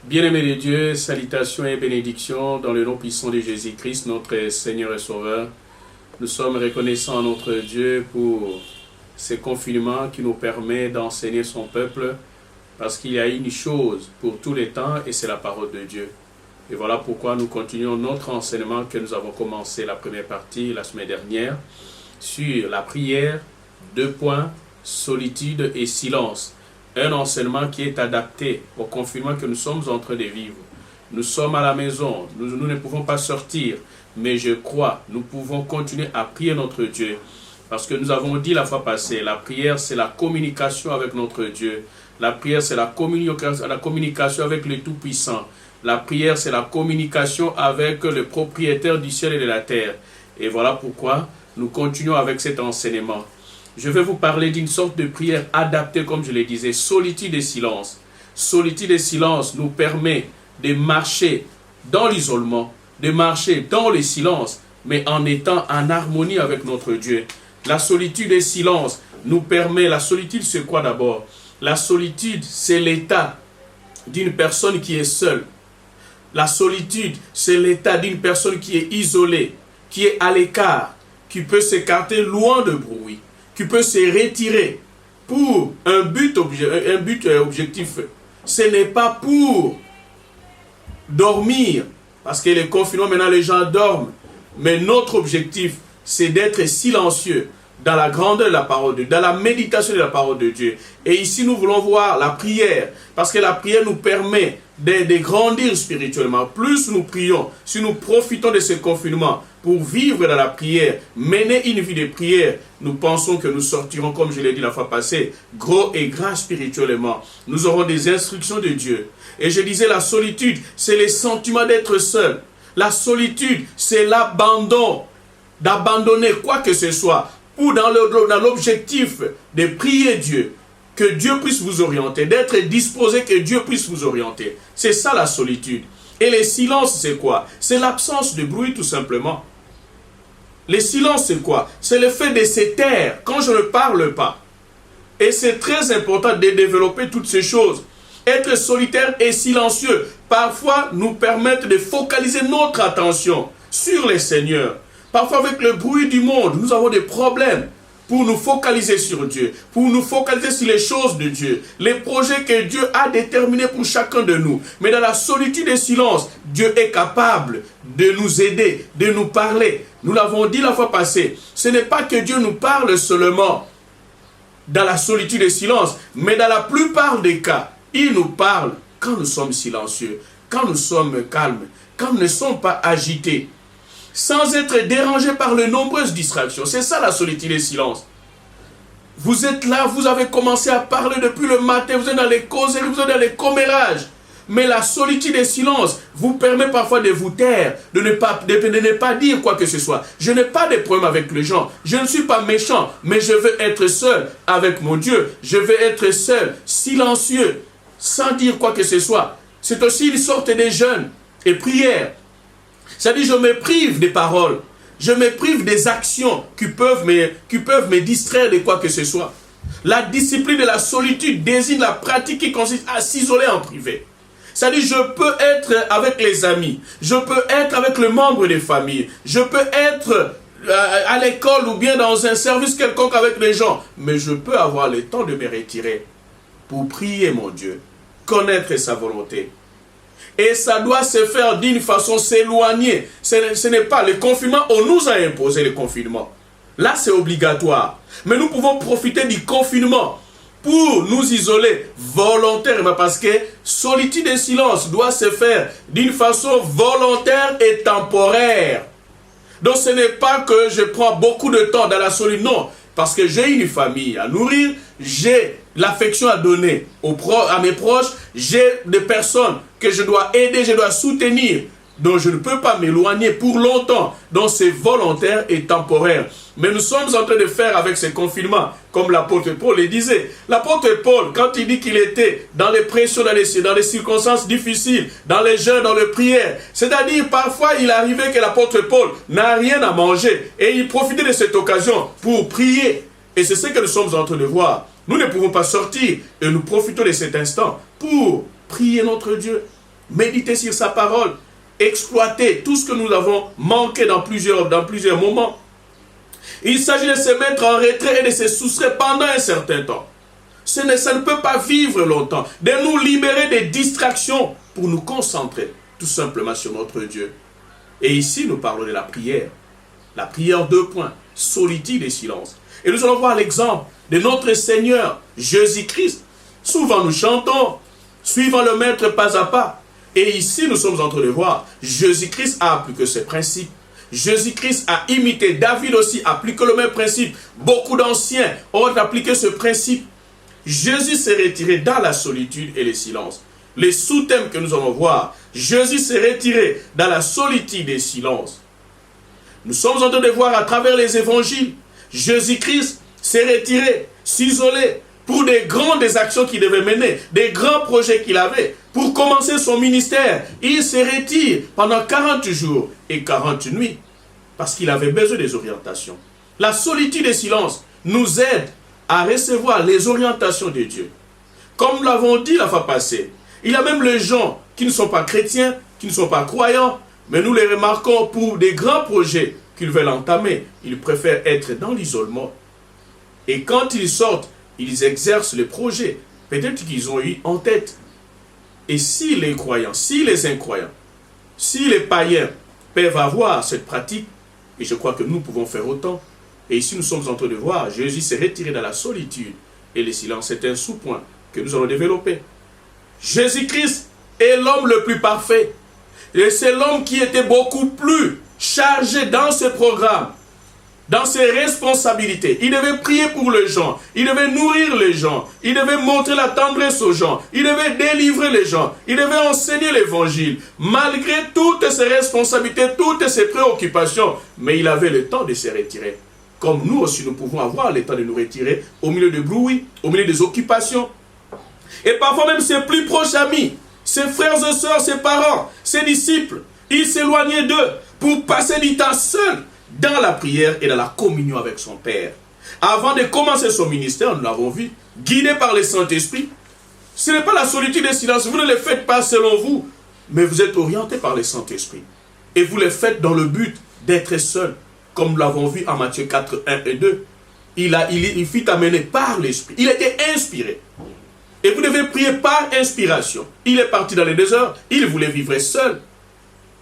Bien-aimés de Dieu, salutations et bénédictions dans le nom puissant de Jésus-Christ, notre Seigneur et Sauveur. Nous sommes reconnaissants à notre Dieu pour ce confinement qui nous permet d'enseigner son peuple, parce qu'il y a une chose pour tous les temps et c'est la parole de Dieu. Et voilà pourquoi nous continuons notre enseignement que nous avons commencé la première partie la semaine dernière sur la prière, 2 points, solitude et silence. Un enseignement qui est adapté au confinement que nous sommes en train de vivre. Nous sommes à la maison, nous ne pouvons pas sortir, mais je crois, nous pouvons continuer à prier notre Dieu. Parce que nous avons dit la fois passée, la prière c'est la communication avec notre Dieu. La prière c'est la communication avec le Tout-Puissant. La prière c'est la communication avec le propriétaire du ciel et de la terre. Et voilà pourquoi nous continuons avec cet enseignement. Je vais vous parler d'une sorte de prière adaptée, comme je le disais, solitude et silence. Solitude et silence nous permet de marcher dans l'isolement, de marcher dans le silence, mais en étant en harmonie avec notre Dieu. La solitude et silence nous permet, la solitude c'est quoi d'abord? La solitude c'est l'état d'une personne qui est seule. La solitude c'est l'état d'une personne qui est isolée, qui est à l'écart, qui peut s'écarter loin de bruit, qui peut se retirer pour un but objectif. Ce n'est pas pour dormir, parce que les confinements, maintenant les gens dorment, mais notre objectif, c'est d'être silencieux dans la grandeur de la parole de Dieu, dans la méditation de la parole de Dieu. Et ici, nous voulons voir la prière, parce que la prière nous permet de grandir spirituellement. Plus nous prions, si nous profitons de ce confinement pour vivre dans la prière, mener une vie de prière, nous pensons que nous sortirons, comme je l'ai dit la fois passée, gros et grand spirituellement. Nous aurons des instructions de Dieu. Et je disais, la solitude, c'est le sentiment d'être seul. La solitude, c'est l'abandon, d'abandonner quoi que ce soit, ou dans l'objectif de prier Dieu, que Dieu puisse vous orienter, d'être disposé que Dieu puisse vous orienter. C'est ça la solitude. Et le silence, c'est quoi? C'est l'absence de bruit tout simplement. Le silence, c'est quoi? C'est le fait de se taire quand je ne parle pas. Et c'est très important de développer toutes ces choses. Être solitaire et silencieux, parfois, nous permettent de focaliser notre attention sur le Seigneur. Parfois, avec le bruit du monde, nous avons des problèmes pour nous focaliser sur Dieu, pour nous focaliser sur les choses de Dieu, les projets que Dieu a déterminés pour chacun de nous. Mais dans la solitude et silence, Dieu est capable de nous aider, de nous parler. Nous l'avons dit la fois passée, ce n'est pas que Dieu nous parle seulement dans la solitude et silence, mais dans la plupart des cas, il nous parle quand nous sommes silencieux, quand nous sommes calmes, quand nous ne sommes pas agités, sans être dérangés par les nombreuses distractions. C'est ça la solitude et le silence. Vous êtes là, vous avez commencé à parler depuis le matin, vous êtes dans les causeries, vous êtes dans les commérages. Mais la solitude et le silence vous permet parfois de vous taire, de ne pas dire quoi que ce soit. Je n'ai pas de problème avec les gens, je ne suis pas méchant, mais je veux être seul avec mon Dieu. Je veux être seul, silencieux, sans dire quoi que ce soit. C'est aussi une sorte de jeûne et prière. C'est-à-dire, je me prive des paroles, je me prive des actions qui peuvent me distraire de quoi que ce soit. La discipline de la solitude désigne la pratique qui consiste à s'isoler en privé. C'est-à-dire, je peux être avec les amis, je peux être avec le membre des familles, je peux être à l'école ou bien dans un service quelconque avec les gens, mais je peux avoir le temps de me retirer pour prier mon Dieu, connaître sa volonté. Et ça doit se faire d'une façon s'éloigner. Ce n'est pas le confinement, on nous a imposé le confinement. Là, c'est obligatoire. Mais nous pouvons profiter du confinement pour nous isoler volontairement, parce que solitude et silence doit se faire d'une façon volontaire et temporaire. Donc ce n'est pas que je prends beaucoup de temps dans la solitude, non. Parce que j'ai une famille à nourrir, j'ai l'affection à donner à mes proches, j'ai des personnes que je dois aider, je dois soutenir, donc je ne peux pas m'éloigner pour longtemps. Donc c'est volontaire et temporaire. Mais nous sommes en train de faire avec ce confinement, comme l'apôtre Paul le disait. L'apôtre Paul, quand il dit qu'il était dans les pressions, dans les circonstances difficiles, dans les jeûnes, dans les prières, c'est-à-dire parfois il arrivait que l'apôtre Paul n'a rien à manger et il profitait de cette occasion pour prier. Et c'est ce que nous sommes en train de voir. Nous ne pouvons pas sortir et nous profitons de cet instant pour prier notre Dieu. méditer sur sa parole, exploiter tout ce que nous avons manqué dans plusieurs moments. Il s'agit de se mettre en retrait et de se soustraire pendant un certain temps. Ça ne peut pas vivre longtemps. De nous libérer des distractions pour nous concentrer tout simplement sur notre Dieu. Et ici, nous parlons de la prière. La prière, 2 points, solitude et silence. Et nous allons voir l'exemple de notre Seigneur Jésus-Christ. Souvent nous chantons, suivant le Maître pas à pas. Et ici, nous sommes en train de voir, Jésus-Christ a appliqué ce principe. Jésus-Christ a imité, David aussi a appliqué le même principe. Beaucoup d'anciens ont appliqué ce principe. Jésus s'est retiré dans la solitude et le silence. Les sous-thèmes que nous allons voir, Jésus s'est retiré dans la solitude et le silence. Nous sommes en train de voir à travers les évangiles, Jésus-Christ s'est retiré, s'isoler pour des grandes actions qu'il devait mener, des grands projets qu'il avait. Pour commencer son ministère, il se retire pendant 40 jours et 40 nuits parce qu'il avait besoin des orientations. La solitude et le silence nous aident à recevoir les orientations de Dieu. Comme nous l'avons dit la fois passée, il y a même les gens qui ne sont pas chrétiens, qui ne sont pas croyants, mais nous les remarquons pour des grands projets qu'ils veulent entamer. Ils préfèrent être dans l'isolement. Et quand ils sortent, ils exercent le projet. Peut-être qu'ils ont eu en tête. Et si les croyants, si les incroyants, si les païens peuvent avoir cette pratique, et je crois que nous pouvons faire autant. Et ici, nous sommes en train de voir, Jésus s'est retiré dans la solitude et le silence. C'est un sous-point que nous allons développer. Jésus-Christ est l'homme le plus parfait. Et c'est l'homme qui était beaucoup plus chargé dans ce programme, dans ses responsabilités. Il devait prier pour les gens, il devait nourrir les gens, il devait montrer la tendresse aux gens, il devait délivrer les gens, il devait enseigner l'évangile, malgré toutes ses responsabilités, toutes ses préoccupations. Mais il avait le temps de se retirer. Comme nous aussi, nous pouvons avoir le temps de nous retirer au milieu de bruit, au milieu des occupations. Et parfois même ses plus proches amis, ses frères et sœurs, ses parents, ses disciples, il s'éloignait d'eux pour passer du temps seul dans la prière et dans la communion avec son Père. Avant de commencer son ministère, nous l'avons vu, guidé par le Saint-Esprit. Ce n'est pas la solitude et le silence, vous ne le faites pas selon vous, mais vous êtes orienté par le Saint-Esprit. Et vous le faites dans le but d'être seul, comme nous l'avons vu en Matthieu 4, 1 et 2. Il fut amené par l'Esprit, il était inspiré. Et vous devez prier par inspiration. Il est parti dans les déserts, il voulait vivre seul.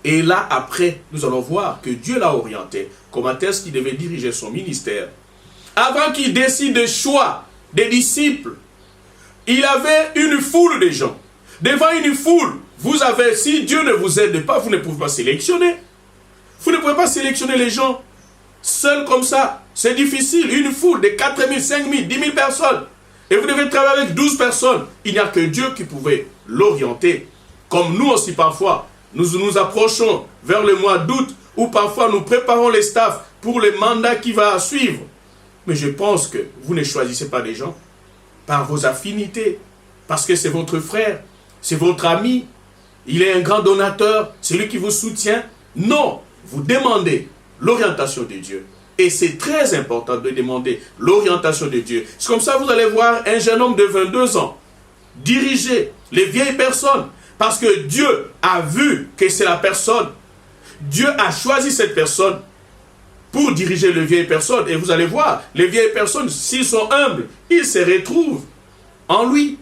Et là, après, nous allons voir que Dieu l'a orienté. Comment est-ce qu'il devait diriger son ministère? Avant qu'il décide de choix des disciples, il avait une foule de gens. Devant une foule, vous avez, si Dieu ne vous aide pas, vous ne pouvez pas sélectionner. Vous ne pouvez pas sélectionner les gens. Seul comme ça, c'est difficile. Une foule de 4 000, 5 000, 10 000 personnes. Et vous devez travailler avec 12 personnes. Il n'y a que Dieu qui pouvait l'orienter. Comme nous aussi parfois, nous nous approchons vers le mois d'août où parfois nous préparons les staffs pour le mandat qui va suivre. Mais je pense que vous ne choisissez pas des gens par vos affinités, parce que c'est votre frère, c'est votre ami, il est un grand donateur, c'est lui qui vous soutient. Non, vous demandez l'orientation de Dieu. Et c'est très important de demander l'orientation de Dieu. C'est comme ça que vous allez voir un jeune homme de 22 ans diriger les vieilles personnes. Parce que Dieu a vu que c'est la personne. Dieu a choisi cette personne pour diriger les vieilles personnes. Et vous allez voir, les vieilles personnes, s'ils sont humbles, ils se retrouvent en lui.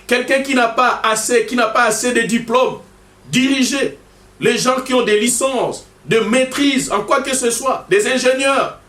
Quelqu'un qui n'a pas assez de diplômes. Diriger les gens qui ont des licences, de maîtrise, en quoi que ce soit, des ingénieurs.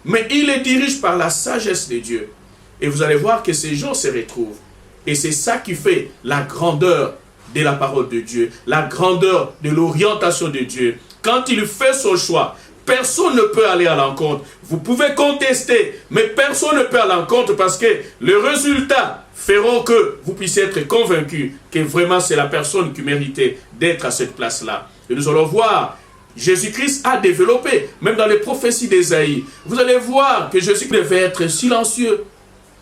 Mais il les dirige par la sagesse de Dieu. Et vous allez voir que ces gens se retrouvent. Et c'est ça qui fait la grandeur de la parole de Dieu, la grandeur de l'orientation de Dieu. Quand il fait son choix, personne ne peut aller à l'encontre. Vous pouvez contester, mais personne ne peut aller à l'encontre parce que les résultats feront que vous puissiez être convaincus que vraiment c'est la personne qui méritait d'être à cette place-là. Et nous allons voir, Jésus-Christ a développé, même dans les prophéties d'Ésaïe, vous allez voir que Jésus devait être silencieux.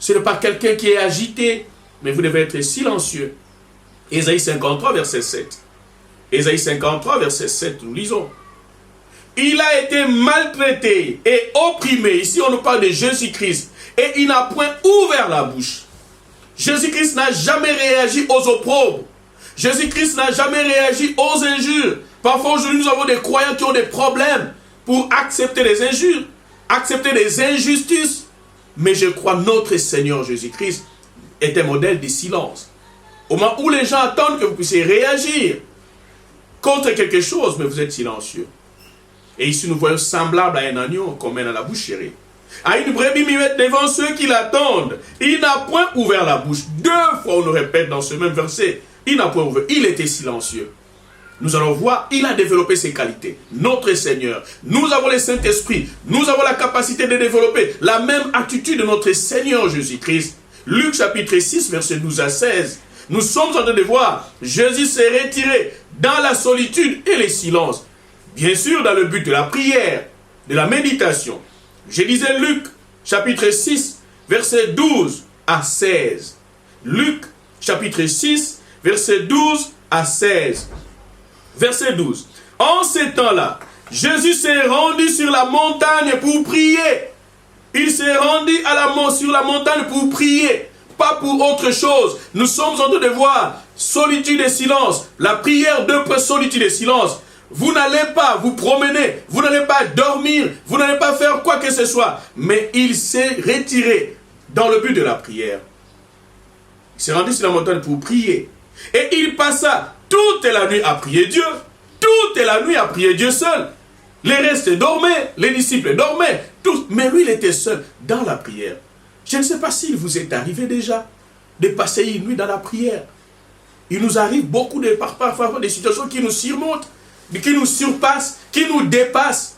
Ce n'est pas quelqu'un qui est agité, mais vous devez être silencieux. Ésaïe 53, verset 7. Ésaïe 53, verset 7, nous lisons. Il a été maltraité et opprimé. Ici, on nous parle de Jésus-Christ. Et il n'a point ouvert la bouche. Jésus-Christ n'a jamais réagi aux opprobres. Jésus-Christ n'a jamais réagi aux injures. Parfois aujourd'hui nous avons des croyants qui ont des problèmes pour accepter les injures, accepter les injustices. Mais je crois que notre Seigneur Jésus-Christ est un modèle de silence. Au moment où les gens attendent que vous puissiez réagir contre quelque chose, mais vous êtes silencieux. Et ici nous voyons semblable à un agneau qu'on mène à la boucherie. À une brebis muette devant ceux qui l'attendent. Il n'a point ouvert la bouche. 2 fois on le répète dans ce même verset. Il n'a point ouvert. Il était silencieux. Nous allons voir, il a développé ses qualités. Notre Seigneur. Nous avons le Saint-Esprit. Nous avons la capacité de développer la même attitude de notre Seigneur Jésus-Christ. Luc chapitre 6, verset 12 à 16. Nous sommes en train de voir, Jésus s'est retiré dans la solitude et le silence. Bien sûr, dans le but de la prière, de la méditation. Je disais Luc chapitre 6, verset 12 à 16. Luc chapitre 6, verset 12 à 16. Verset 12. En ces temps-là, Jésus s'est rendu sur la montagne pour prier. Il s'est rendu sur la montagne pour prier, pas pour autre chose. Nous sommes en train de voir solitude et silence. La prière de solitude et silence. Vous n'allez pas vous promener, vous n'allez pas dormir, vous n'allez pas faire quoi que ce soit. Mais il s'est retiré dans le but de la prière. Il s'est rendu sur la montagne pour prier. Et il passa toute la nuit à prier Dieu. Toute la nuit à prier Dieu seul. Les restes dormaient, les disciples dormaient, tous. Mais lui, il était seul dans la prière. Je ne sais pas s'il vous est arrivé déjà de passer une nuit dans la prière. Il nous arrive beaucoup parfois des situations qui nous surmontent, qui nous surpassent, qui nous dépassent.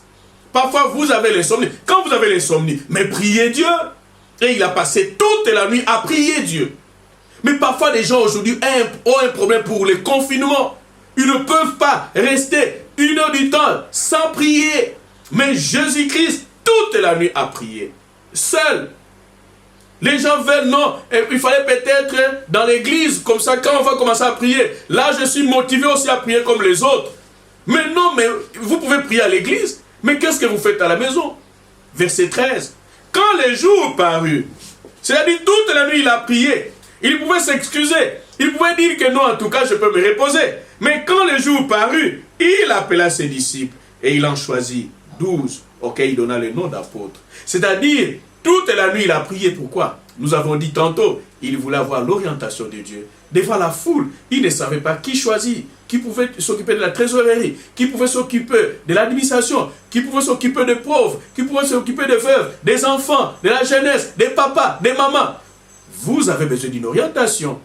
Parfois, vous avez l'insomnie. Quand vous avez l'insomnie, mais priez Dieu. Et il a passé toute la nuit à prier Dieu. Mais parfois, les gens aujourd'hui ont un problème pour le confinement. Ils ne peuvent pas rester 1 heure du temps sans prier. Mais Jésus-Christ, toute la nuit a prié. Seul. Les gens veulent, non, il fallait peut-être dans l'église, comme ça, quand on va commencer à prier, là, je suis motivé aussi à prier comme les autres. Mais non, mais vous pouvez prier à l'église, mais qu'est-ce que vous faites à la maison? Verset 13. Quand les jours parurent, c'est-à-dire toute la nuit, il a prié. Il pouvait s'excuser. Il pouvait dire que non, en tout cas, je peux me reposer. Mais quand les jours parurent, il appela ses disciples et il en choisit 12, auxquels il donna le nom d'apôtres. C'est-à-dire, toute la nuit, il a prié. Pourquoi? Nous avons dit tantôt, il voulait avoir l'orientation de Dieu. Devant la foule, il ne savait pas qui choisir, qui pouvait s'occuper de la trésorerie, qui pouvait s'occuper de l'administration, qui pouvait s'occuper des pauvres, qui pouvait s'occuper des veuves, des enfants, de la jeunesse, des papas, des mamans. Vous avez besoin d'une orientation.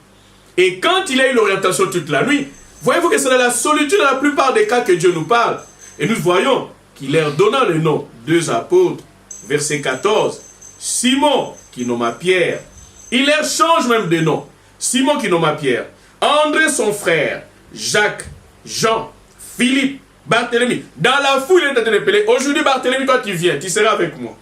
Et quand il a eu l'orientation toute la nuit, voyez-vous que c'est dans la solitude dans la plupart des cas que Dieu nous parle. Et nous voyons qu'il leur donna le nom, 2 apôtres, verset 14. Simon, qui nomma Pierre. Il leur change même de nom. Simon, qui nomma Pierre. André, son frère. Jacques, Jean, Philippe, Barthélemy. Dans la foule, il est en train de appeler. Aujourd'hui, Barthélemy, toi tu viens, tu seras avec moi.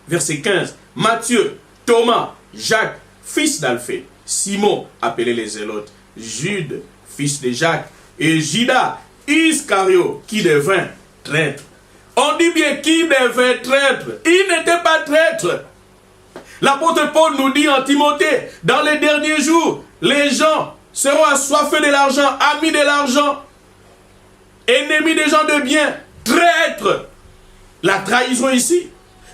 Verset 15. Matthieu, Thomas, Jacques, fils d'Alphée. Simon, appelé les Zélotes. Jude, fils de Jacques. Et Judas, Iscario, qui devint traître. On dit bien qui devint traître. Il n'était pas traître. L'apôtre Paul nous dit en Timothée, dans les derniers jours, les gens seront assoiffés de l'argent, amis de l'argent, ennemis des gens de bien, traîtres. La trahison ici,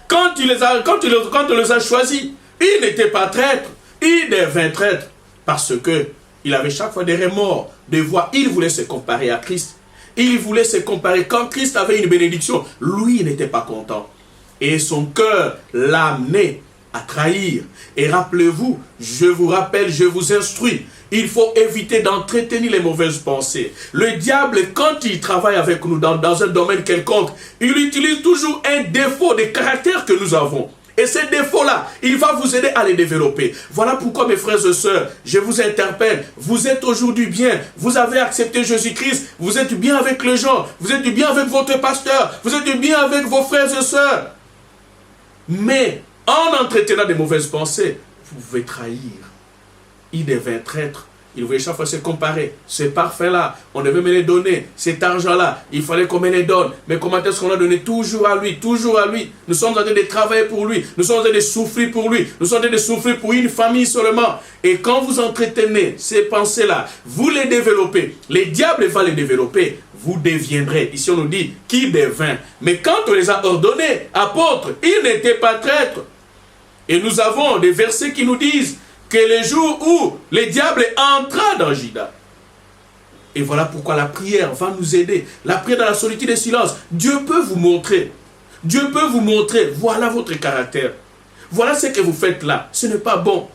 quand on les a choisis, il n'était pas traître, il devint traître, parce que il avait chaque fois des remords de voir, il voulait se comparer à Christ. Il voulait se comparer. Quand Christ avait une bénédiction, lui, il n'était pas content. Et son cœur l'a amené à trahir. Et rappelez-vous, je vous rappelle, je vous instruis, il faut éviter d'entretenir les mauvaises pensées. Le diable, quand il travaille avec nous dans un domaine quelconque, il utilise toujours un défaut de caractère que nous avons. Et ces défauts-là, il va vous aider à les développer. Voilà pourquoi, mes frères et sœurs, je vous interpelle. Vous êtes aujourd'hui bien. Vous avez accepté Jésus-Christ. Vous êtes bien avec les gens. Vous êtes bien avec votre pasteur. Vous êtes bien avec vos frères et sœurs. Mais, en entretenant des mauvaises pensées, vous pouvez trahir. Il devint traître Il voulait chaque fois se comparer. Ce parfum-là, on devait me les donner. Cet argent-là, il fallait qu'on me les donne. Mais comment est-ce qu'on a donné toujours à lui, toujours à lui? Nous sommes en train de travailler pour lui. Nous sommes en train de souffrir pour lui. Nous sommes en train de souffrir pour une famille seulement. Et quand vous entretenez ces pensées-là, vous les développez. Les diables vont les développer. Vous deviendrez. Ici, on nous dit qui devint. Mais quand on les a ordonnés, apôtres, ils n'étaient pas traîtres. Et nous avons des versets qui nous disent que le jour où le diable entra dans Judas. Et voilà pourquoi la prière va nous aider. La prière dans la solitude et le silence. Dieu peut vous montrer. Dieu peut vous montrer. Voilà votre caractère. Voilà ce que vous faites là. Ce n'est pas bon.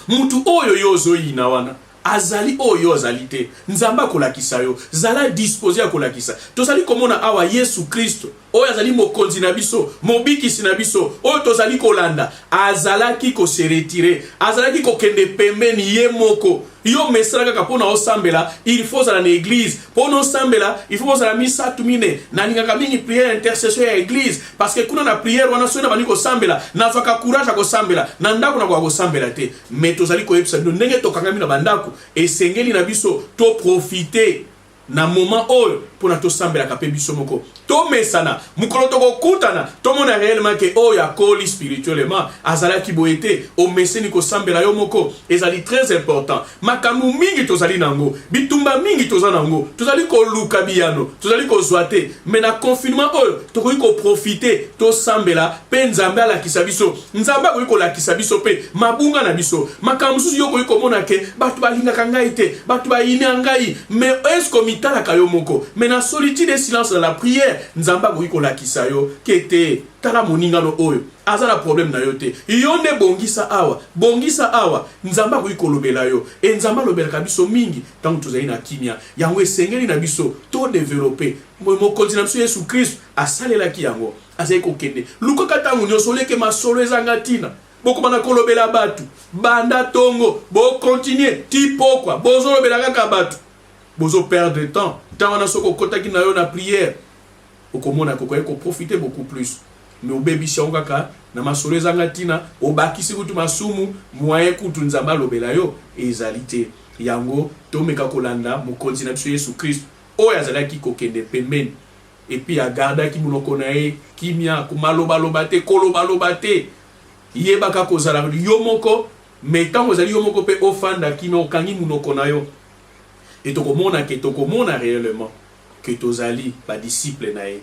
Mutu oyo yozo inawana. Azali oyo azali te. Nzamba kolakisa yo. Zala disposé à kolakisa. Tozali komona awa Yesu Kristo. Oyo azali mokonzi na biso, mobikisi na biso, oyo tozali kolanda, azalaki ko se retirer, azalaki ko kende pembeni ye moko. Yo mesala kaka pona osambela, il faut za na église. Pona osambela, il faut za na misa tumine. Na ningaka mingi prière intercession ya église parce que kuna na prière wana sona bani ko sambela, na faka courage ko sambela, na ndako na ko sambela te. Mais tozali ko yebisa ndenge tokangami na bandako et sengeli na biso to profiter na moment oyo pona to sambela ka pe biso moko. To mesana, mukolo to kutana, to mona réellement que oyo akoli spirituellement, azala ki boete, o meseni ko sambela yo moko, ezali très important. Makamu mingi tozali nango, bitumba mingi tozali nango, tozali ko luka biyano, tozali ko zwate, mais na confinement oyo, to ko profiter, to sambela, pe nzambe ala kisabiso, nzamba ko la kisabiso pe, mabunga na biso, makamu susu yo ko mona ke, batu balinga kangai te, batu ba ine ngai, mais est-ce que mitala kayo moko, mais na solitude et silence dans la prière, nzamba ko la kisayo, kete, tala moninga no oyo, azala problème na yo te, yonde bongisa awa, nzamba ko lobela yo, et nzamba lobela ka biso mingi, tant tozali na kimia, yango esengeli na biso, to développer, mo kontina biso Yesu Christ, asalela ki yango, azali ko kende, luka katangu nyoso leke masolo ezanga tina, boko bana kolobela batu, banda tongo, bo continuer, ti pokwa, bozo lobela kaka batu, bozo perdre de temps, tant on a soko kota ki na yo na prière, okomona ko profiter beaucoup plus. Mais au baby shangaka na masolo ezanga tina obakisi kutu masumu moyen kutu nzamba lobela yo ezalité yango to meka kolanda mo kontina biso Yesu Christ oyo azalaki kokende pembeni et puis agarda ki munoko na ye kimia kumaloba lobate koloba lobate yebaka kozala yo moko mais tant ozali yo moko pe ofanda kimia okangi munoko na yo et tokomona réellement que tozali ba disciple na ye.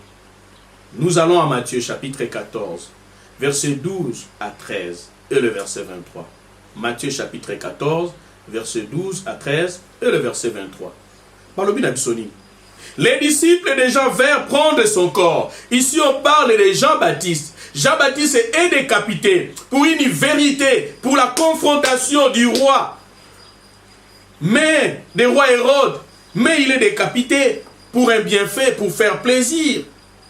Nous allons à Matthieu chapitre 14, verset 12 à 13 et le verset 23. Matthieu chapitre 14, verset 12 à 13 et le verset 23. Par le Binabsoni. Les disciples de Jean vinrent prendre son corps. Ici on parle de Jean-Baptiste. Jean-Baptiste est décapité pour une vérité, pour la confrontation du roi. Mais, des rois Hérode, mais il est décapité pour un bienfait, pour faire plaisir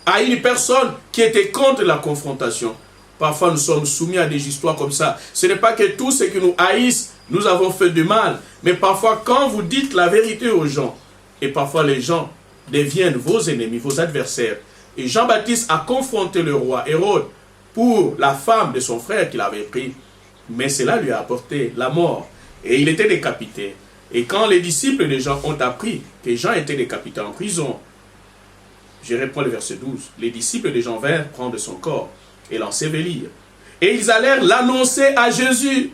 à une personne qui était contre la confrontation. Parfois, nous sommes soumis à des histoires comme ça. Ce n'est pas que tous ceux qui nous haïssent, nous avons fait du mal. Mais parfois, quand vous dites la vérité aux gens, et parfois les gens deviennent vos ennemis, vos adversaires. Et Jean-Baptiste a confronté le roi Hérode pour la femme de son frère qu'il avait pris. Mais cela lui a apporté la mort. Et il était décapité. Et quand les disciples de Jean ont appris que Jean était décapité en prison, je reprends le verset 12. Les disciples de Jean vinrent prendre son corps et l'ensevelir. Et ils allèrent l'annoncer à Jésus.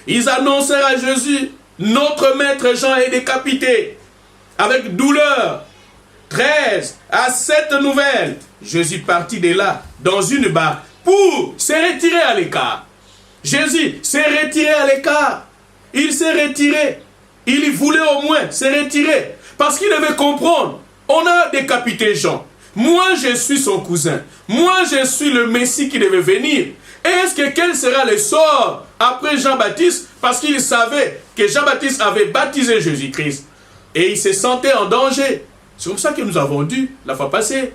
Ils annoncèrent à Jésus, notre maître Jean est décapité. Avec douleur. 13 à cette nouvelle, Jésus partit de là dans une barque pour se retirer à l'écart. Jésus s'est retiré à l'écart. Il s'est retiré. Il voulait au moins se retirer. Parce qu'il devait comprendre. On a décapité Jean. Moi, je suis son cousin. Moi, je suis le Messie qui devait venir. Est-ce que quel sera le sort après Jean-Baptiste? Parce qu'il savait que Jean-Baptiste avait baptisé Jésus-Christ. Et il se sentait en danger. C'est comme ça que nous avons dit la fois passée.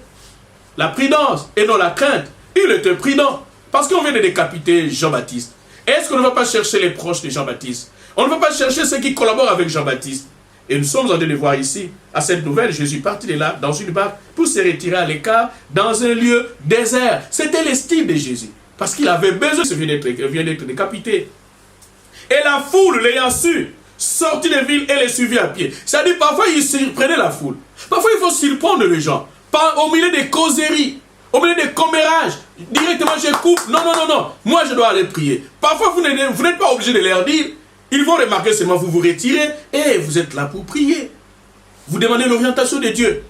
La prudence et non la crainte. Il était prudent. Parce qu'on vient de décapiter Jean-Baptiste. Est-ce qu'on ne va pas chercher les proches de Jean-Baptiste? On ne va pas chercher ceux qui collaborent avec Jean-Baptiste. Et nous sommes en train de voir ici, à cette nouvelle, Jésus partit de là, dans une barque, pour se retirer à l'écart, dans un lieu désert. C'était le style de Jésus. Parce qu'il avait besoin, il vient d'être décapité. Et la foule, l'ayant su, sortit des villes et les suivit à pied. C'est-à-dire, parfois, il surprenait la foule. Parfois, il faut surprendre les gens. Au milieu des causeries, au milieu des commérages. Directement, je coupe. Non, non, non, non. Moi, je dois aller prier. Parfois, vous n'êtes pas obligé de leur dire. Ils vont remarquer seulement, vous vous retirez et vous êtes là pour prier. Vous demandez l'orientation de Dieu.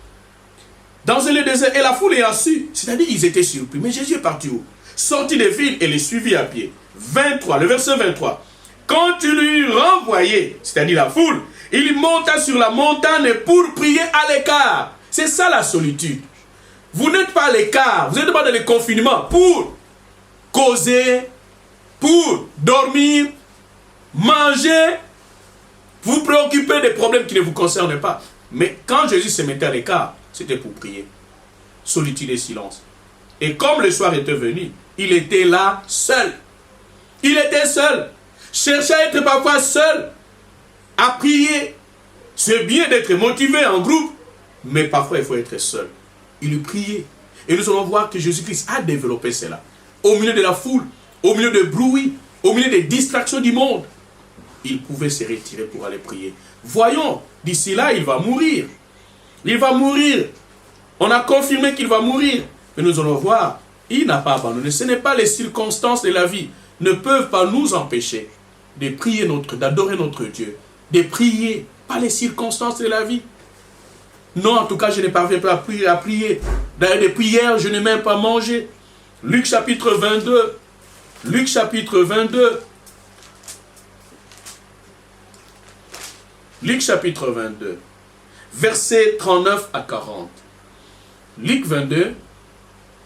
Dans un lieu désert, et la foule ayant su, c'est-à-dire ils étaient surpris. Mais Jésus est parti où? Sortit des villes et les suivit à pied. 23, le verset 23. Quand tu lui renvoyais, c'est-à-dire la foule, il monta sur la montagne pour prier à l'écart. C'est ça la solitude. Vous n'êtes pas à l'écart, vous n'êtes pas dans le confinement pour causer, pour dormir, manger, vous préoccuper des problèmes qui ne vous concernent pas. Mais quand Jésus se mettait à l'écart, c'était pour prier. Solitude et silence. Et comme le soir était venu, il était là seul. Il était seul. Cherchait à être parfois seul, à prier. C'est bien d'être motivé en groupe, mais parfois il faut être seul. Il priait. Et nous allons voir que Jésus-Christ a développé cela. Au milieu de la foule, au milieu des bruits, au milieu des distractions du monde, il pouvait se retirer pour aller prier. Voyons, d'ici là, il va mourir. Il va mourir. On a confirmé qu'il va mourir. Mais nous allons voir, il n'a pas abandonné. Ce n'est pas les circonstances de la vie ne peuvent pas nous empêcher de prier d'adorer notre Dieu. De prier, pas les circonstances de la vie. Non, en tout cas, je ne parviens pas à prier. Dans des prières, je n'ai même pas mangé. Luc chapitre 22. Luc chapitre 22. Luc chapitre 22. Versets 39 à 40. Luc 22,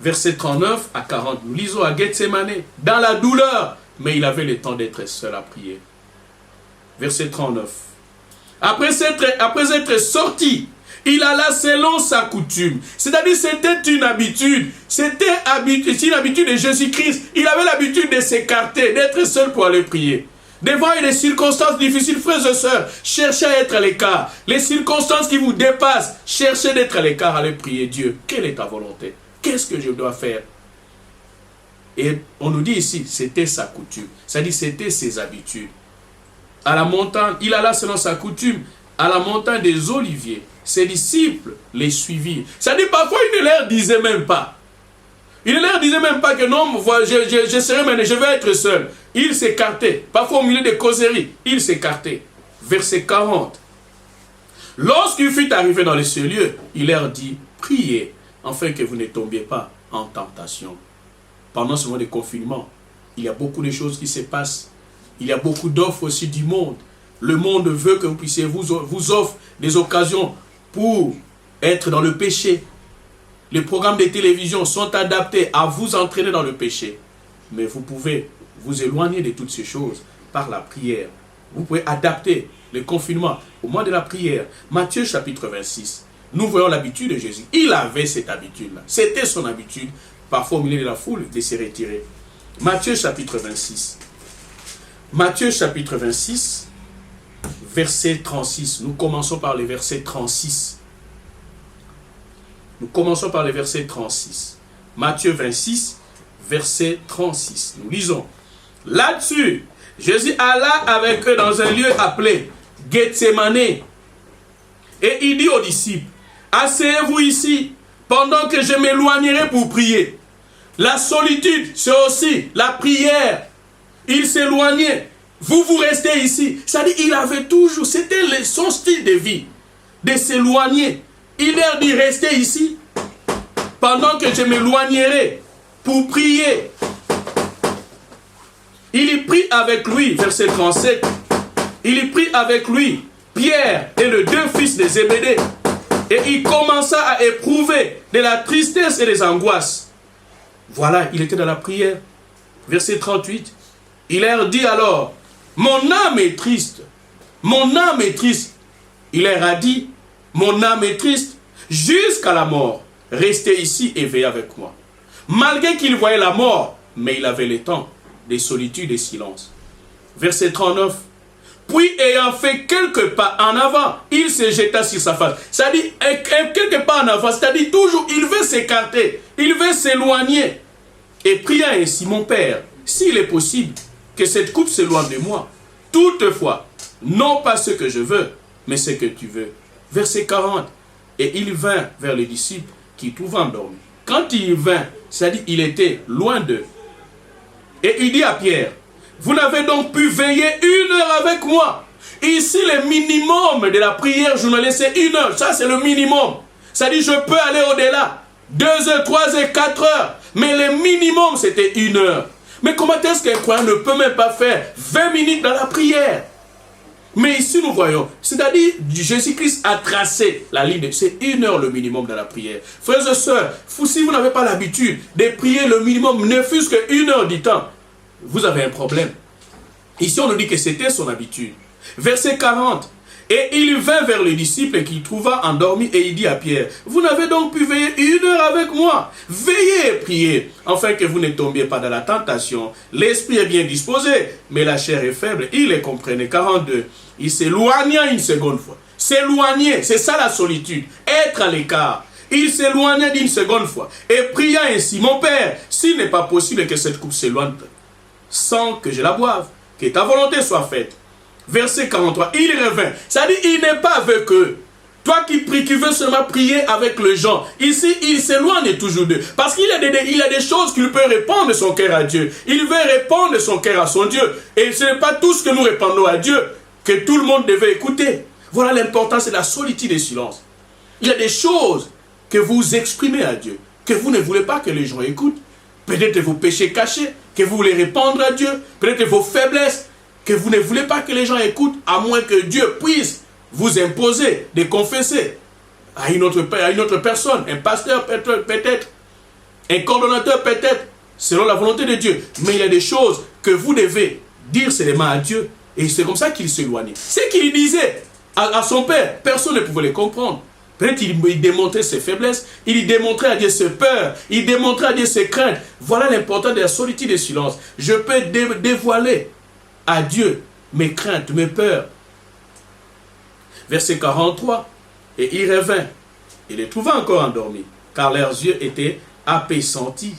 versets 39 à 40. Nous lisons à Gethsémane, dans la douleur, mais il avait le temps d'être seul à prier. Verset 39. Après être sorti, il alla selon sa coutume. C'est-à-dire, c'était une habitude. C'était une habitude de Jésus-Christ. Il avait l'habitude de s'écarter, d'être seul pour aller prier. Devant des circonstances difficiles, frères et sœurs, cherchez à être à l'écart. Les circonstances qui vous dépassent, cherchez d'être à l'écart, allez prier Dieu. Quelle est ta volonté? Qu'est-ce que je dois faire? Et on nous dit ici, c'était sa coutume. C'est-à-dire, c'était ses habitudes. À la montagne, il alla selon sa coutume, à la montagne des Oliviers. Ses disciples les suivirent. C'est-à-dire, parfois, il ne leur disait même pas. Il ne leur disait même pas que non, je serai maintenant, je vais être seul. Il s'écartait. Parfois au milieu des causeries, il s'écartait. Verset 40. Lorsqu'il fut arrivé dans ce lieu, il leur dit, priez, afin que vous ne tombiez pas en tentation. Pendant ce moment de confinement, il y a beaucoup de choses qui se passent. Il y a beaucoup d'offres aussi du monde. Le monde veut que vous puissiez vous offre des occasions pour être dans le péché. Les programmes de télévision sont adaptés à vous entraîner dans le péché. Mais vous pouvez vous éloigner de toutes ces choses par la prière. Vous pouvez adapter le confinement au mois de la prière. Matthieu chapitre 26. Nous voyons l'habitude de Jésus. Il avait cette habitude-là. C'était son habitude, parfois au milieu de la foule, de se retirer. Matthieu chapitre 26. Matthieu chapitre 26, verset 36. Nous commençons par le verset 36. Nous commençons par le verset 36. Matthieu 26, verset 36. Nous lisons. Là-dessus, Jésus alla avec eux dans un lieu appelé Gethsémane. Et il dit aux disciples, asseyez-vous ici, pendant que je m'éloignerai pour prier. La solitude, c'est aussi la prière. Il s'éloignait. Vous restez ici. C'est-à-dire, il avait toujours, c'était son style de vie, de s'éloigner. Il leur dit, restez ici, pendant que je m'éloignerai pour prier. Il y prit avec lui, verset 37, il y prit avec lui Pierre et les deux fils de Zébédée. Et il commença à éprouver de la tristesse et des angoisses. Voilà, il était dans la prière. Verset 38, il leur dit alors, mon âme est triste, mon âme est triste. Il leur a dit, mon âme est triste jusqu'à la mort. Restez ici et veillez avec moi. Malgré qu'il voyait la mort, mais il avait le temps de solitude et silence. Verset 39. Puis ayant fait quelques pas en avant, il se jeta sur sa face. C'est-à-dire, quelques pas en avant, c'est-à-dire toujours, il veut s'écarter, il veut s'éloigner. Et pria ainsi, mon Père, s'il est possible que cette coupe s'éloigne de moi, toutefois, non pas ce que je veux, mais ce que tu veux. Verset 40. Et il vint vers les disciples qui trouvaient endormis. Quand il vint, c'est-à-dire il était loin d'eux. Et il dit à Pierre, vous n'avez donc pu veiller 1 heure avec moi. Ici, le minimum de la prière journalière, c'est 1 heure. Ça, c'est le minimum. C'est-à-dire, je peux aller au-delà. 2 heures, 3 heures, 4 heures. Mais le minimum, c'était 1 heure. Mais comment est-ce qu'un croyant ne peut même pas faire 20 minutes dans la prière? Mais ici, nous voyons, c'est-à-dire, Jésus-Christ a tracé la ligne. C'est 1 heure le minimum dans la prière. Frères et sœurs, si vous n'avez pas l'habitude de prier le minimum, ne fût-ce que 1 heure du temps, vous avez un problème. Ici, on nous dit que c'était son habitude. Verset 40. Et il vint vers les disciples qu'il trouva endormis et il dit à Pierre, vous n'avez donc pu veiller 1 heure avec moi. Veillez et priez, afin que vous ne tombiez pas dans la tentation. L'esprit est bien disposé, mais la chair est faible. Il les comprenait. 42. Il s'éloigna une seconde fois. S'éloigner, c'est ça la solitude. Être à l'écart. Il s'éloigna d'une seconde fois et pria ainsi, mon Père, s'il n'est pas possible que cette coupe s'éloigne sans que je la boive, que ta volonté soit faite. Verset 43, il revint. C'est-à-dire, il n'est pas avec eux. Toi qui pries, qui veux seulement prier avec les gens. Ici, il s'éloigne toujours d'eux. Parce qu'il a des choses qu'il peut répondre de son cœur à Dieu. Il veut répondre de son cœur à son Dieu. Et ce n'est pas tout ce que nous répondons à Dieu que tout le monde devait écouter. Voilà l'importance de la solitude et du silence. Il y a des choses que vous exprimez à Dieu, que vous ne voulez pas que les gens écoutent. Peut-être vos péchés cachés, que vous voulez répondre à Dieu. Peut-être vos faiblesses, que vous ne voulez pas que les gens écoutent, à moins que Dieu puisse vous imposer de confesser à une autre personne, un pasteur peut-être, un coordonnateur peut-être, selon la volonté de Dieu. Mais il y a des choses que vous devez dire seulement à Dieu, et c'est comme ça qu'il s'éloignait. Ce qu'il disait à son père, personne ne pouvait les comprendre. Peut-être il démontrait ses faiblesses, il démontrait à Dieu ses peurs, il démontrait à Dieu ses craintes. Voilà l'importance de la solitude et du silence. Je peux dévoiler à Dieu mes craintes, mes peurs. Verset 43. Et il revint. Il les trouva encore endormis, car leurs yeux étaient appaisantis.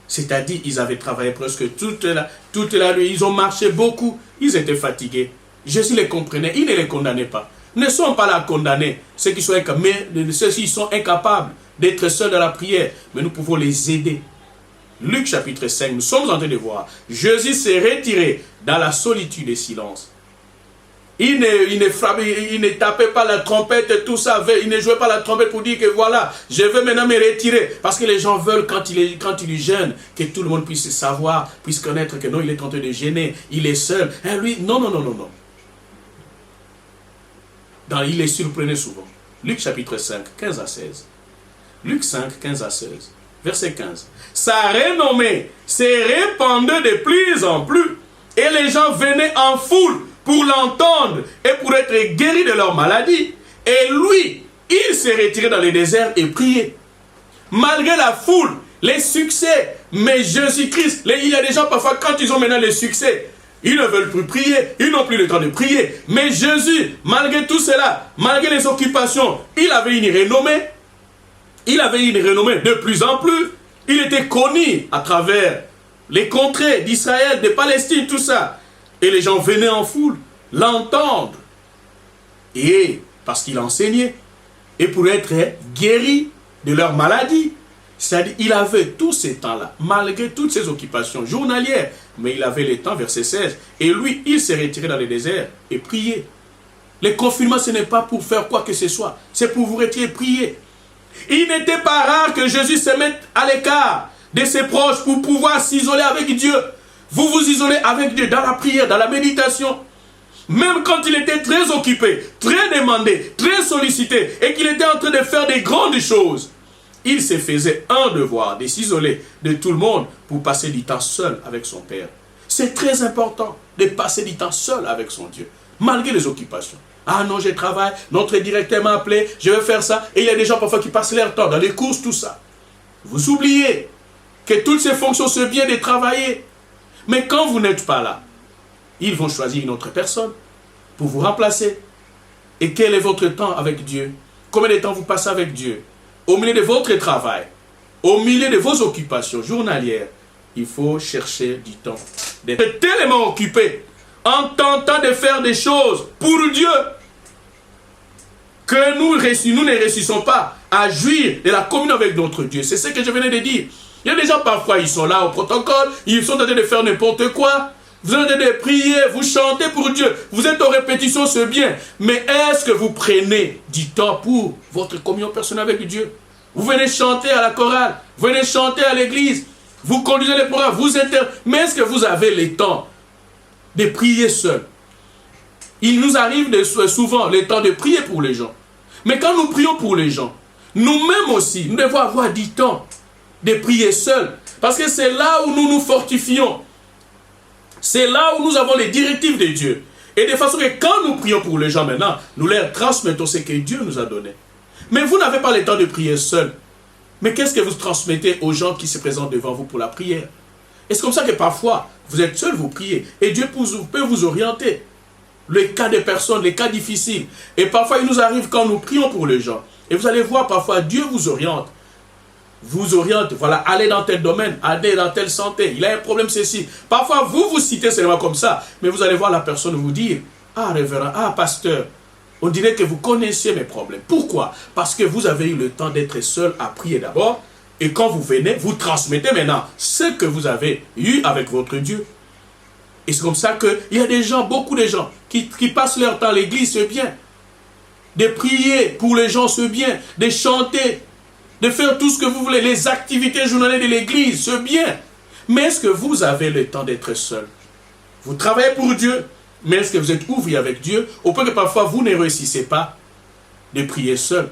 C'est-à-dire, ils avaient travaillé presque toute la nuit. Ils ont marché beaucoup. Ils étaient fatigués. Jésus les comprenait. Il ne les condamnait pas. Ne sont pas là condamnés. Ceux qui sont incapables d'être seuls dans la prière. Mais nous pouvons les aider. Luc chapitre 5, nous sommes en train de voir. Jésus s'est retiré dans la solitude et silence. Il ne tapait pas la trompette, tout ça. Il ne jouait pas la trompette pour dire que voilà, je veux maintenant me retirer. Parce que les gens veulent, quand il gêne, que tout le monde puisse savoir, puisse connaître que non, il est en train de gêner, il est seul. Et lui, non. Il les surprenait souvent. Luc chapitre 5, 15 à 16. Luc 5, 15 à 16. Verset 15. Sa renommée s'est répandue de plus en plus et les gens venaient en foule pour l'entendre et pour être guéris de leur maladie. Et lui, il s'est retiré dans le désert et priait. Malgré la foule, les succès, mais Jésus-Christ, il y a des gens parfois quand ils ont maintenant le succès, ils ne veulent plus prier, ils n'ont plus le temps de prier. Mais Jésus, malgré tout cela, malgré les occupations, il avait une renommée. Il avait une renommée de plus en plus. Il était connu à travers les contrées d'Israël, de Palestine, tout ça. Et les gens venaient en foule l'entendre. Et parce qu'il enseignait. Et pour être guéri de leur maladie. C'est-à-dire, il avait tous ces temps-là, malgré toutes ses occupations journalières. Mais il avait le temps, verset 16. Et lui, il s'est retiré dans le désert et priait. Les confinements, ce n'est pas pour faire quoi que ce soit. C'est pour vous retirer et prier. Il n'était pas rare que Jésus se mette à l'écart de ses proches pour pouvoir s'isoler avec Dieu. Vous vous isolez avec Dieu dans la prière, dans la méditation. Même quand il était très occupé, très demandé, très sollicité et qu'il était en train de faire des grandes choses, il se faisait un devoir de s'isoler de tout le monde pour passer du temps seul avec son Père. C'est très important de passer du temps seul avec son Dieu, malgré les occupations. Ah non, je travaille, notre directeur m'a appelé, je vais faire ça. Et il y a des gens parfois qui passent leur temps dans les courses, tout ça. Vous oubliez que toutes ces fonctions, c'est bien de travailler. Mais quand vous n'êtes pas là, ils vont choisir une autre personne pour vous remplacer. Et quel est votre temps avec Dieu? Combien de temps vous passez avec Dieu? Au milieu de votre travail, au milieu de vos occupations journalières, il faut chercher du temps. D'être tellement occupé en tentant de faire des choses pour Dieu, que nous ne réussissons pas à jouir de la communion avec notre Dieu. C'est ce que je venais de dire. Il y a des gens parfois, ils sont là au protocole, ils sont en train de faire n'importe quoi. Vous êtes en train de prier, vous chantez pour Dieu, vous êtes aux répétitions, c'est bien. Mais est-ce que vous prenez du temps pour votre communion personnelle avec Dieu? Vous venez chanter à la chorale, vous venez chanter à l'église, vous conduisez les programmes, mais est-ce que vous avez le temps de prier seul? Il nous arrive souvent le temps de prier pour les gens. Mais quand nous prions pour les gens, nous-mêmes aussi, nous devons avoir du temps de prier seul. Parce que c'est là où nous nous fortifions. C'est là où nous avons les directives de Dieu. Et de façon que quand nous prions pour les gens maintenant, nous leur transmettons ce que Dieu nous a donné. Mais vous n'avez pas le temps de prier seul. Mais qu'est-ce que vous transmettez aux gens qui se présentent devant vous pour la prière? Et c'est comme ça que parfois, vous êtes seul, vous priez. Et Dieu peut vous orienter. Les cas des personnes, les cas difficiles. Et parfois, il nous arrive quand nous prions pour les gens. Et vous allez voir, parfois, Dieu vous oriente. Vous oriente, voilà, allez dans tel domaine, allez dans telle santé. Il a un problème, ceci. Parfois, vous citez seulement comme ça. Mais vous allez voir la personne vous dire, ah, révérend, ah, pasteur, on dirait que vous connaissez mes problèmes. Pourquoi? Parce que vous avez eu le temps d'être seul à prier d'abord. Et quand vous venez, vous transmettez maintenant ce que vous avez eu avec votre Dieu. Et c'est comme ça qu'il y a des gens, beaucoup de gens, qui passent leur temps à l'église, c'est bien. De prier pour les gens, c'est bien. De chanter, de faire tout ce que vous voulez. Les activités journalières de l'église, c'est bien. Mais est-ce que vous avez le temps d'être seul? Vous travaillez pour Dieu, mais est-ce que vous êtes ouvrier avec Dieu? Au point que parfois vous ne réussissez pas de prier seul.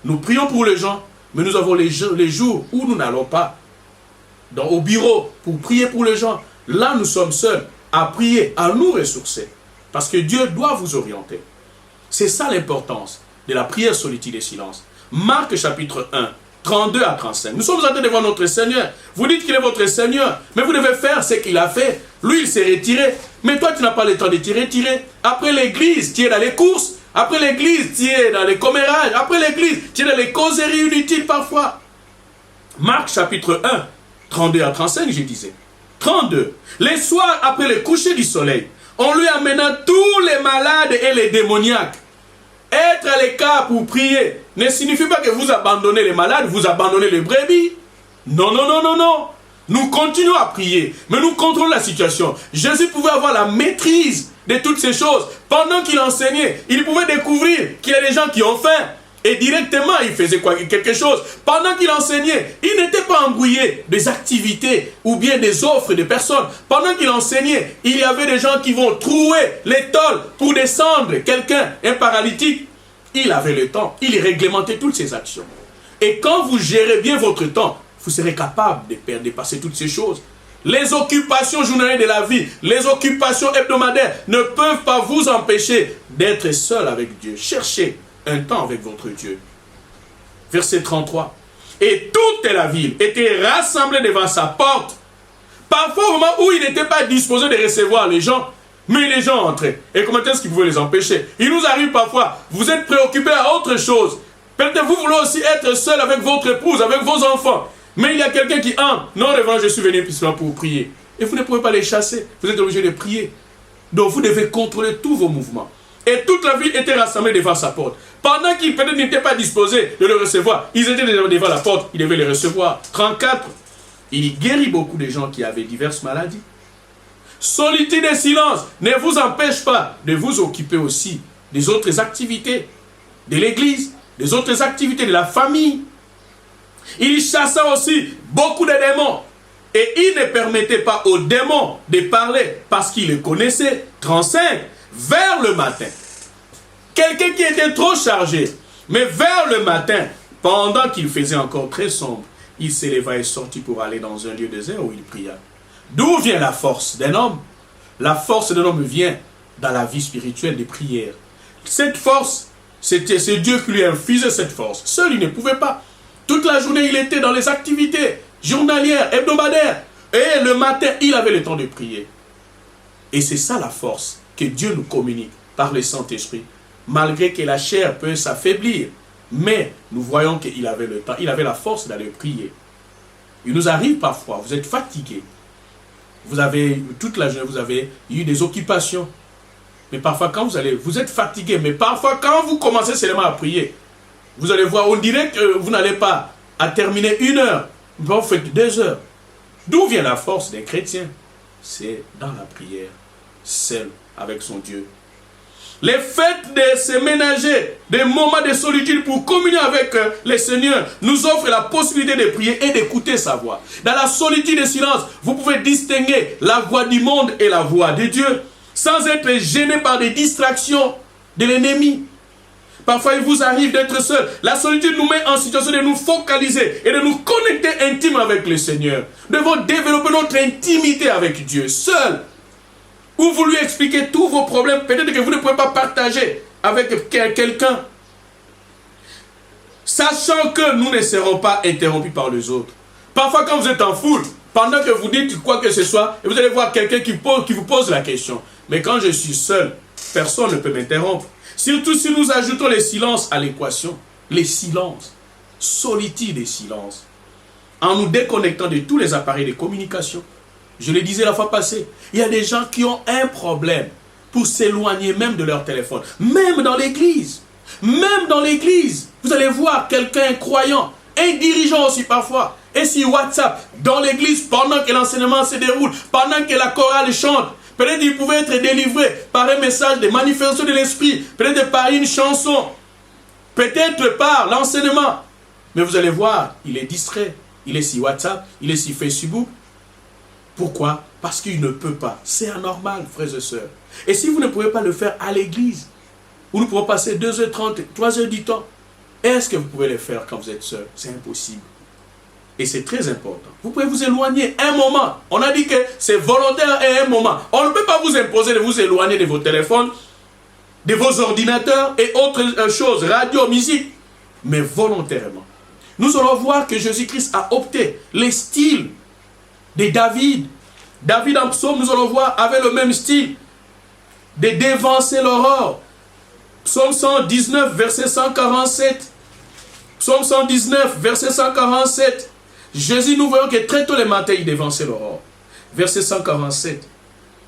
Nous prions pour les gens, mais nous avons les jours où nous n'allons pas au bureau pour prier pour les gens. Là, nous sommes seuls à prier, à nous ressourcer. Parce que Dieu doit vous orienter. C'est ça l'importance de la prière solitude et silence. Marc chapitre 1, 32 à 35. Nous sommes en train de voir notre Seigneur. Vous dites qu'il est votre Seigneur, mais vous devez faire ce qu'il a fait. Lui, il s'est retiré. Mais toi, tu n'as pas le temps de te retirer. Après l'église, tu es dans les courses. Après l'église, tu es dans les commérages. Après l'église, tu es dans les causeries inutiles parfois. Marc chapitre 1, 32 à 35, je disais. 32. Les soirs après le coucher du soleil, on lui amena tous les malades et les démoniaques. Être à l'écart pour prier ne signifie pas que vous abandonnez les malades, vous abandonnez les brebis. Non, non, non, non, non. Nous continuons à prier, mais nous contrôlons la situation. Jésus pouvait avoir la maîtrise de toutes ces choses. Pendant qu'il enseignait, il pouvait découvrir qu'il y a des gens qui ont faim. Et directement, il faisait quelque chose. Pendant qu'il enseignait, il n'était pas embrouillé des activités ou bien des offres de personnes. Pendant qu'il enseignait, il y avait des gens qui vont trouer les tôles pour descendre quelqu'un, un paralytique. Il avait le temps. Il réglementait toutes ses actions. Et quand vous gérez bien votre temps, vous serez capable de dépasser toutes ces choses. Les occupations journalières de la vie, les occupations hebdomadaires ne peuvent pas vous empêcher d'être seul avec Dieu. Cherchez un temps avec votre Dieu. Verset 33. Et toute la ville était rassemblée devant sa porte. Parfois, au moment où il n'était pas disposé de recevoir les gens, mais les gens entraient. Et comment est-ce qu'il pouvait les empêcher? Il nous arrive parfois, vous êtes préoccupé à autre chose. Peut-être vous voulez aussi être seul avec votre épouse, avec vos enfants. Mais il y a quelqu'un qui entre. Non, révérend, je suis venu pour prier. Et vous ne pouvez pas les chasser. Vous êtes obligé de prier. Donc vous devez contrôler tous vos mouvements. Et toute la ville était rassemblée devant sa porte. Pendant qu'ils peut-être n'étaient pas disposés de le recevoir, ils étaient déjà devant la porte, ils devaient le recevoir. 34. Il guérit beaucoup de gens qui avaient diverses maladies. Solitude et silence ne vous empêche pas de vous occuper aussi des autres activités de l'église, des autres activités de la famille. Il chassa aussi beaucoup de démons. Et il ne permettait pas aux démons de parler parce qu'il les connaissait. 35. Vers le matin. Quelqu'un qui était trop chargé. Mais vers le matin, pendant qu'il faisait encore très sombre, il s'éleva et sortit pour aller dans un lieu désert où il pria. D'où vient la force d'un homme? La force d'un homme vient dans la vie spirituelle des prières. Cette force, c'est Dieu qui lui a infusé cette force. Seul, il ne pouvait pas. Toute la journée, il était dans les activités journalières, hebdomadaires. Et le matin, il avait le temps de prier. Et c'est ça la force que Dieu nous communique par le Saint-Esprit. Malgré que la chair peut s'affaiblir. Mais nous voyons qu'il avait le temps, il avait la force d'aller prier. Il nous arrive parfois, vous êtes fatigué. Vous avez, toute la journée, vous avez eu des occupations. Mais parfois, quand vous êtes fatigué, mais parfois, quand vous commencez seulement à prier, vous allez voir, on dirait que vous n'allez pas à terminer 1 heure, vous faites 2 heures. D'où vient la force des chrétiens? C'est dans la prière, seul avec son Dieu. Les fêtes de se ménager, des moments de solitude pour communier avec le Seigneur, nous offrent la possibilité de prier et d'écouter sa voix. Dans la solitude et le silence, vous pouvez distinguer la voix du monde et la voix de Dieu, sans être gêné par des distractions de l'ennemi. Parfois, il vous arrive d'être seul. La solitude nous met en situation de nous focaliser et de nous connecter intimement avec le Seigneur. Nous devons développer notre intimité avec Dieu, seul. Ou vous lui expliquez tous vos problèmes, peut-être que vous ne pouvez pas partager avec quelqu'un. Sachant que nous ne serons pas interrompus par les autres. Parfois, quand vous êtes en foule, pendant que vous dites quoi que ce soit, et vous allez voir quelqu'un qui vous pose la question. Mais quand je suis seul, personne ne peut m'interrompre. Surtout si nous ajoutons les silences à l'équation. Les silences. Solitude et silence. En nous déconnectant de tous les appareils de communication. Je le disais la fois passée, il y a des gens qui ont un problème pour s'éloigner même de leur téléphone. Même dans l'église. Même dans l'église. Vous allez voir quelqu'un croyant, un dirigeant aussi parfois, et sur WhatsApp, dans l'église, pendant que l'enseignement se déroule, pendant que la chorale chante, peut-être qu'il pouvait être délivré par un message de manifestation de l'esprit, peut-être par une chanson, peut-être par l'enseignement. Mais vous allez voir, il est distrait. Il est sur WhatsApp, il est sur Facebook. Pourquoi? Parce qu'il ne peut pas. C'est anormal, frères et sœurs. Et si vous ne pouvez pas le faire à l'église, où nous pouvons passer 2h30, 3h du temps, est-ce que vous pouvez le faire quand vous êtes seul? C'est impossible. Et c'est très important. Vous pouvez vous éloigner un moment. On a dit que c'est volontaire et un moment. On ne peut pas vous imposer de vous éloigner de vos téléphones, de vos ordinateurs et autres choses, radio, musique, mais volontairement. Nous allons voir que Jésus-Christ a opté les styles de David. David en psaume, nous allons voir, avait le même style de dévancer l'aurore. Psaume 119, verset 147. Psaume 119, verset 147. Jésus, nous voyons que très tôt le matin, il dévançait l'aurore. Verset 147.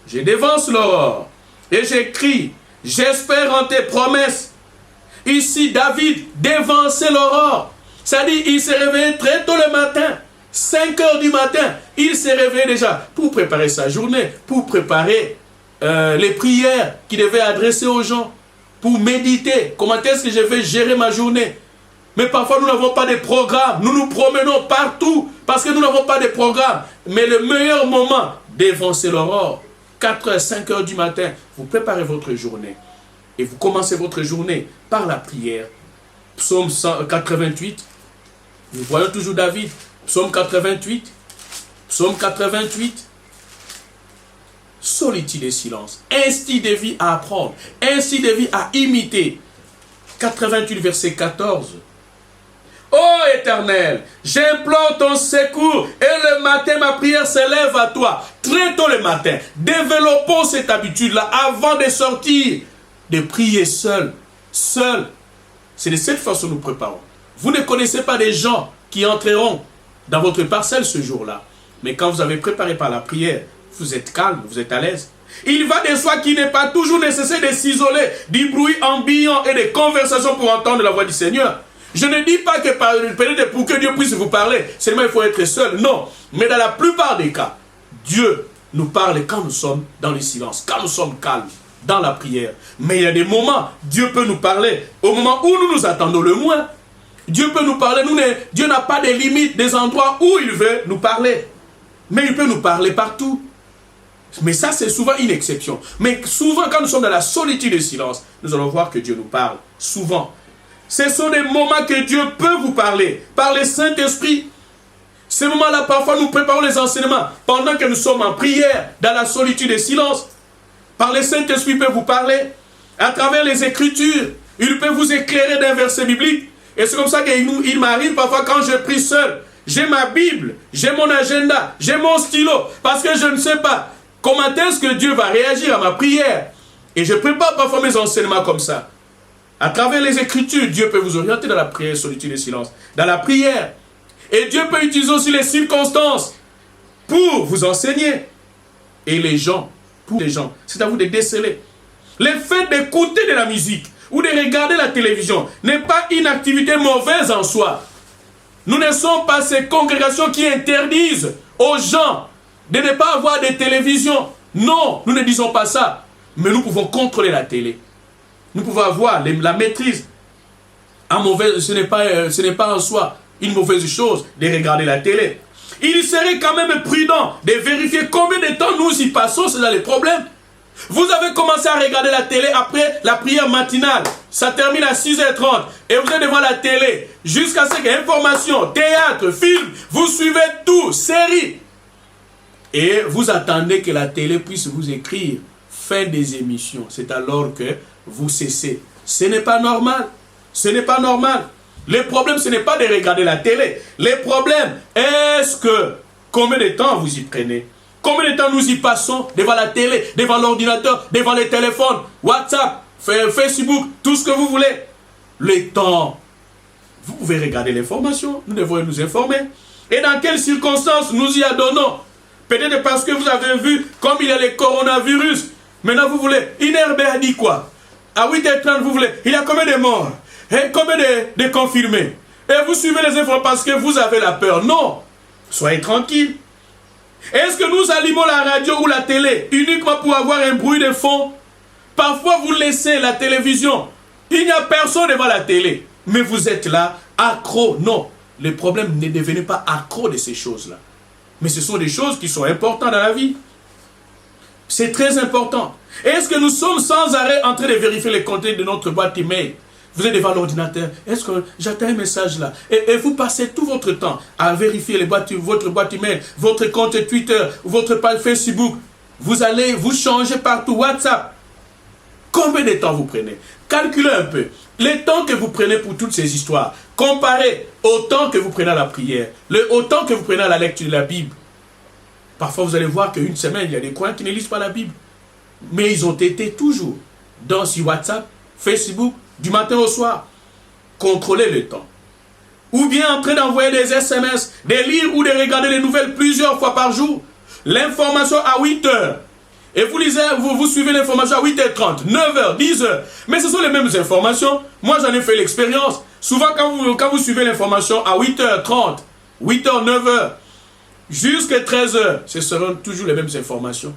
Je dévance l'aurore et j'écris, j'espère en tes promesses. Ici, David dévançait l'aurore. C'est-à-dire, il s'est réveillé très tôt le matin. 5 heures du matin, il s'est réveillé déjà pour préparer sa journée, pour préparer les prières qu'il devait adresser aux gens, pour méditer comment est-ce que je vais gérer ma journée. Mais parfois, nous n'avons pas de programme. Nous nous promenons partout parce que nous n'avons pas de programme. Mais le meilleur moment, dévancer l'aurore, 4h, 5h du matin, vous préparez votre journée. Et vous commencez votre journée par la prière. Psaume 188. Nous voyons toujours David. Psaume 88. Psaume 88. Solitude et silence. Ainsi de vie à apprendre. Ainsi de vie à imiter. 88, verset 14. Ô Éternel, j'implore ton secours et le matin ma prière s'élève à toi. Très tôt le matin, développons cette habitude-là avant de sortir, de prier seul. Seul. C'est de cette façon que nous préparons. Vous ne connaissez pas des gens qui entreront dans votre parcelle ce jour-là. Mais quand vous avez préparé par la prière, vous êtes calme, vous êtes à l'aise. Il va de soi qu'il n'est pas toujours nécessaire de s'isoler du bruit ambiant et des conversations pour entendre la voix du Seigneur. Je ne dis pas que peut-être pour que Dieu puisse vous parler, seulement il faut être seul. Non, mais dans la plupart des cas, Dieu nous parle quand nous sommes dans le silence, quand nous sommes calmes, dans la prière. Mais il y a des moments, Dieu peut nous parler au moment où nous nous attendons le moins. Dieu peut nous parler, Dieu n'a pas de limite des endroits où il veut nous parler. Mais il peut nous parler partout. Mais ça, c'est souvent une exception. Mais souvent, quand nous sommes dans la solitude et le silence, nous allons voir que Dieu nous parle. Souvent. Ce sont des moments que Dieu peut vous parler. Par le Saint-Esprit. Ces moments-là, parfois, nous préparons les enseignements. Pendant que nous sommes en prière, dans la solitude et le silence. Par le Saint-Esprit, il peut vous parler. À travers les Écritures, il peut vous éclairer d'un verset biblique. Et c'est comme ça qu'il m'arrive parfois quand je prie seul. J'ai ma Bible, j'ai mon agenda, j'ai mon stylo. Parce que je ne sais pas comment est-ce que Dieu va réagir à ma prière. Et je prépare parfois mes enseignements comme ça. À travers les Écritures, Dieu peut vous orienter dans la prière, solitude et silence. Dans la prière. Et Dieu peut utiliser aussi les circonstances pour vous enseigner. et les gens, pour les gens, c'est à vous de déceler. Le fait d'écouter de la musique ou de regarder la télévision n'est pas une activité mauvaise en soi. Nous ne sommes pas ces congrégations qui interdisent aux gens de ne pas avoir de télévision. Non, nous ne disons pas ça. Mais nous pouvons contrôler la télé. Nous pouvons avoir la maîtrise. Ce n'est pas en soi une mauvaise chose de regarder la télé. Il serait quand même prudent de vérifier combien de temps nous y passons, c'est là le problème. Vous avez commencé à regarder la télé après la prière matinale. Ça termine à 6h30 et vous êtes devant la télé jusqu'à ce que information, théâtre, film, vous suivez tout, série. Et vous attendez que la télé puisse vous écrire fin des émissions. C'est alors que vous cessez. Ce n'est pas normal. Ce n'est pas normal. Le problème, ce n'est pas de regarder la télé. Le problème, est-ce que combien de temps vous y prenez? Combien de temps nous y passons devant la télé, devant l'ordinateur, devant les téléphones, WhatsApp, Facebook, tout ce que vous voulez. Le temps. Vous pouvez regarder l'information. Nous devons nous informer. Et dans quelles circonstances nous y adonnons? Peut-être parce que vous avez vu comme il y a le coronavirus. Maintenant vous voulez. INRB a dit quoi? À 8h30 vous voulez. Il y a combien de morts? Et combien de confirmés? Et vous suivez les infos parce que vous avez la peur. Non. Soyez tranquille. Est-ce que nous allumons la radio ou la télé uniquement pour avoir un bruit de fond? Parfois vous laissez la télévision. Il n'y a personne devant la télé. Mais vous êtes là, accro. Non. Le problème, ne devenez pas accro de ces choses-là. Mais ce sont des choses qui sont importantes dans la vie. C'est très important. Est-ce que nous sommes sans arrêt en train de vérifier les contenus de notre boîte email? Vous êtes devant l'ordinateur. Est-ce que j'attends un message là? Et vous passez tout votre temps à vérifier votre boîte email, votre compte Twitter, votre page Facebook. Vous allez vous changer partout. WhatsApp. Combien de temps vous prenez? Calculez un peu. Le temps que vous prenez pour toutes ces histoires, comparez au temps que vous prenez à la prière, au temps que vous prenez à la lecture de la Bible. Parfois, vous allez voir qu'une semaine, il y a des croyants qui ne lisent pas la Bible. Mais ils ont été toujours dans WhatsApp, Facebook, du matin au soir. Contrôlez le temps. Ou bien en train d'envoyer des SMS, de lire ou de regarder les nouvelles plusieurs fois par jour. L'information à 8 heures. Et vous lisez, vous suivez l'information à 8h30, 9h, 10h. Mais ce sont les mêmes informations. Moi, j'en ai fait l'expérience. Souvent, quand vous suivez l'information à 8h30, 8h, 9h, jusqu'à 13h, ce seront toujours les mêmes informations.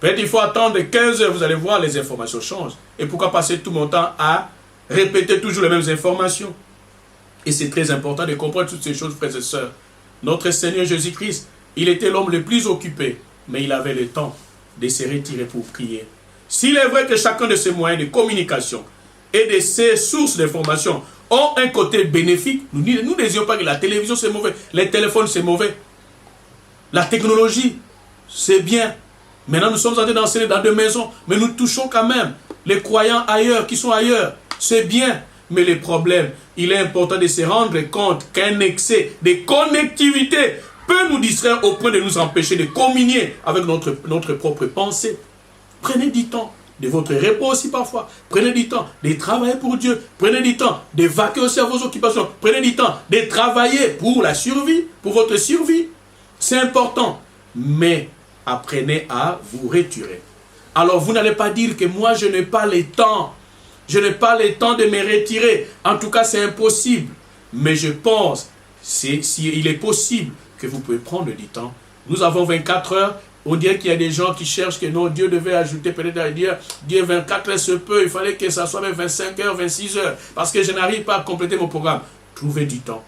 Peut-être qu'il faut attendre 15h, vous allez voir, les informations changent. Et pourquoi passer tout mon temps à répéter toujours les mêmes informations? Et c'est très important de comprendre toutes ces choses, frères et sœurs. Notre Seigneur Jésus-Christ, il était l'homme le plus occupé, mais il avait le temps de se retirer pour prier. S'il est vrai que chacun de ces moyens de communication et de ces sources d'information ont un côté bénéfique, nous ne disons pas que la télévision c'est mauvais, les téléphones c'est mauvais. La technologie, c'est bien. Maintenant, nous sommes en train d'enseigner dans des maisons, mais nous touchons quand même les croyants ailleurs, qui sont ailleurs. C'est bien. Mais le problème, il est important de se rendre compte qu'un excès de connectivité peut nous distraire au point de nous empêcher de communier avec notre propre pensée. Prenez du temps de votre repos aussi parfois. Prenez du temps de travailler pour Dieu. Prenez du temps de vaquer aussi à vos occupations. Prenez du temps de travailler pour la survie, pour votre survie. C'est important. Mais apprenez à vous retirer. Alors vous n'allez pas dire que moi je n'ai pas le temps. Je n'ai pas le temps de me retirer. En tout cas c'est impossible. Mais je pense, s'il est possible que vous pouvez prendre du temps. Nous avons 24 heures. On dirait qu'il y a des gens qui cherchent que non, Dieu devait ajouter peut-être à dire 24 heures se peut, il fallait que ça soit même 25 heures, 26 heures, parce que je n'arrive pas à compléter mon programme. Trouvez du temps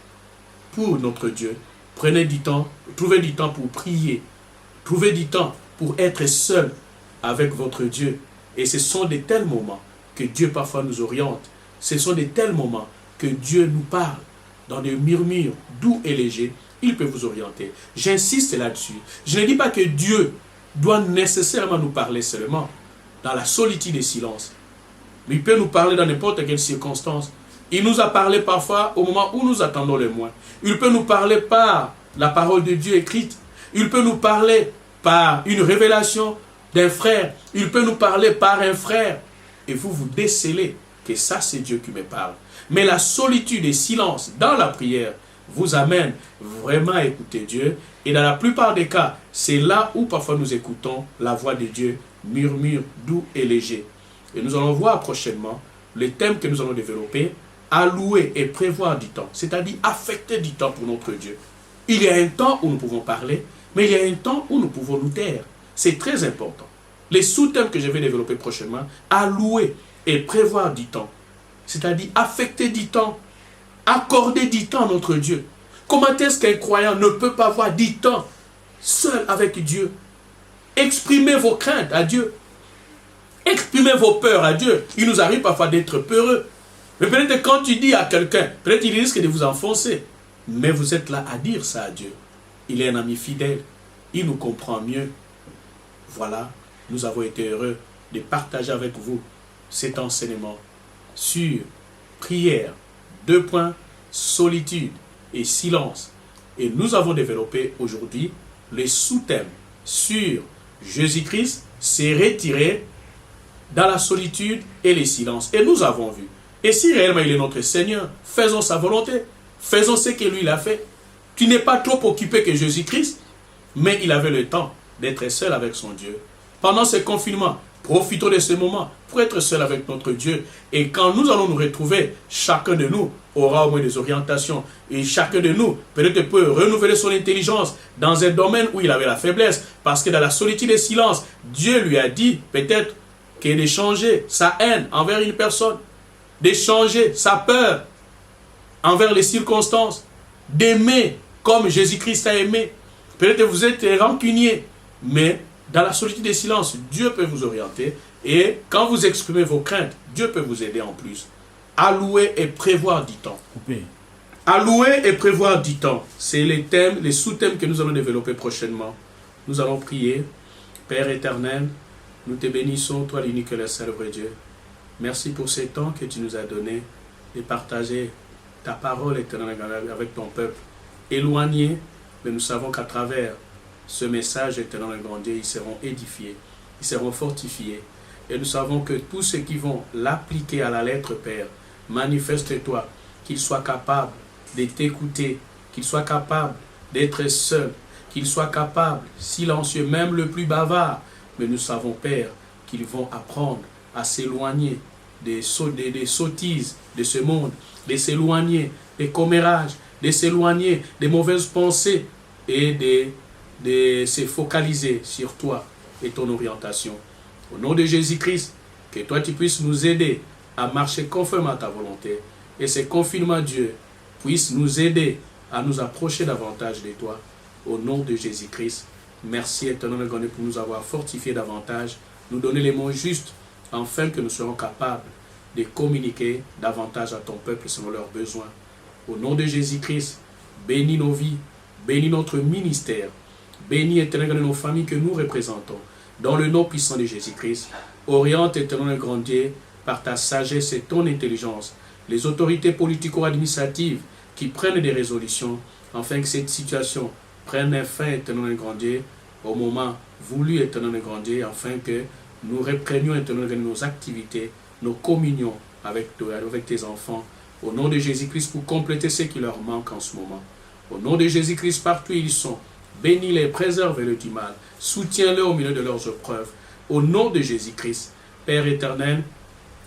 pour notre Dieu. Prenez du temps, trouvez du temps pour prier. Trouvez du temps pour être seul avec votre Dieu. Et ce sont de tels moments que Dieu parfois nous oriente. Ce sont de tels moments que Dieu nous parle dans des murmures doux et légers. Il peut vous orienter. J'insiste là-dessus. Je ne dis pas que Dieu doit nécessairement nous parler seulement dans la solitude et silence. Mais il peut nous parler dans n'importe quelle circonstance. Il nous a parlé parfois au moment où nous attendons le moins. Il peut nous parler par la parole de Dieu écrite. Il peut nous parler par une révélation d'un frère. Il peut nous parler par un frère. Et vous vous décelez que ça c'est Dieu qui me parle. Mais la solitude et silence dans la prière, vous amène vraiment à écouter Dieu. Et dans la plupart des cas, c'est là où parfois nous écoutons la voix de Dieu, murmure, doux et léger. Et nous allons voir prochainement le thème que nous allons développer, allouer et prévoir du temps, c'est-à-dire affecter du temps pour notre Dieu. Il y a un temps où nous pouvons parler, mais il y a un temps où nous pouvons nous taire. C'est très important. Les sous-thèmes que je vais développer prochainement, allouer et prévoir du temps, c'est-à-dire affecter du temps, accorder du temps à notre Dieu. Comment est-ce qu'un croyant ne peut pas avoir du temps seul avec Dieu? Exprimez vos craintes à Dieu. Exprimez vos peurs à Dieu. Il nous arrive parfois d'être peureux. Mais peut-être que quand tu dis à quelqu'un, peut-être il risque de vous enfoncer. Mais vous êtes là à dire ça à Dieu. Il est un ami fidèle. Il nous comprend mieux. Voilà, nous avons été heureux de partager avec vous cet enseignement sur prière, 2 points, solitude et silence. Et nous avons développé aujourd'hui les sous-thèmes sur Jésus-Christ s'est retiré dans la solitude et les silences. Et nous avons vu. Et si réellement il est notre Seigneur, faisons sa volonté. Faisons ce que lui il a fait. Tu n'es pas trop occupé que Jésus-Christ, mais il avait le temps d'être seul avec son Dieu. Pendant ce confinement, profitons de ce moment pour être seul avec notre Dieu. Et quand nous allons nous retrouver, chacun de nous aura au moins des orientations. Et chacun de nous peut-être peut renouveler son intelligence dans un domaine où il avait la faiblesse. Parce que dans la solitude et le silence, Dieu lui a dit peut-être que d'échanger sa haine envers une personne, d'échanger sa peur envers les circonstances, d'aimer comme Jésus-Christ a aimé. Peut-être que vous êtes rancunier, mais dans la solitude et silence, Dieu peut vous orienter. Et quand vous exprimez vos craintes, Dieu peut vous aider en plus. Allouer et prévoir du temps. Allouer et prévoir du temps. C'est les thèmes, les sous-thèmes que nous allons développer prochainement. Nous allons prier. Père éternel, nous te bénissons, toi l'unique et le seul vrai Dieu. Merci pour ces temps que tu nous as donné de partager ta parole éternelle avec ton peuple. Éloigné, mais nous savons qu'à travers ce message éternel et grand Dieu, ils seront édifiés, ils seront fortifiés. Et nous savons que tous ceux qui vont l'appliquer à la lettre, Père, manifeste-toi, qu'ils soient capables de t'écouter, qu'ils soient capables d'être seuls, qu'ils soient capables, silencieux, même le plus bavard. Mais nous savons, Père, qu'ils vont apprendre à s'éloigner des sottises de ce monde, de s'éloigner des commérages, de s'éloigner des mauvaises pensées et de se focaliser sur toi et ton orientation. Au nom de Jésus-Christ, que toi tu puisses nous aider à marcher conformément à ta volonté. Et ce confinement, Dieu, puisse nous aider à nous approcher davantage de toi. Au nom de Jésus-Christ, merci éternel pour nous avoir fortifiés davantage, nous donner les mots justes, afin que nous serons capables de communiquer davantage à ton peuple selon leurs besoins. Au nom de Jésus-Christ, bénis nos vies, bénis notre ministère, bénis éternel nos familles que nous représentons. Dans le nom puissant de Jésus-Christ, oriente éternel grand Dieu par ta sagesse et ton intelligence, les autorités politico-administratives qui prennent des résolutions, afin que cette situation prenne fin éternel grand Dieu, au moment voulu éternel grand Dieu, afin que nous reprenions éternel nos activités, nos communions avec toi, avec tes enfants, au nom de Jésus-Christ pour compléter ce qui leur manque en ce moment. Au nom de Jésus-Christ, partout où ils sont, bénis-les, préserve-les du mal, soutiens-les au milieu de leurs épreuves. Au nom de Jésus-Christ, Père éternel,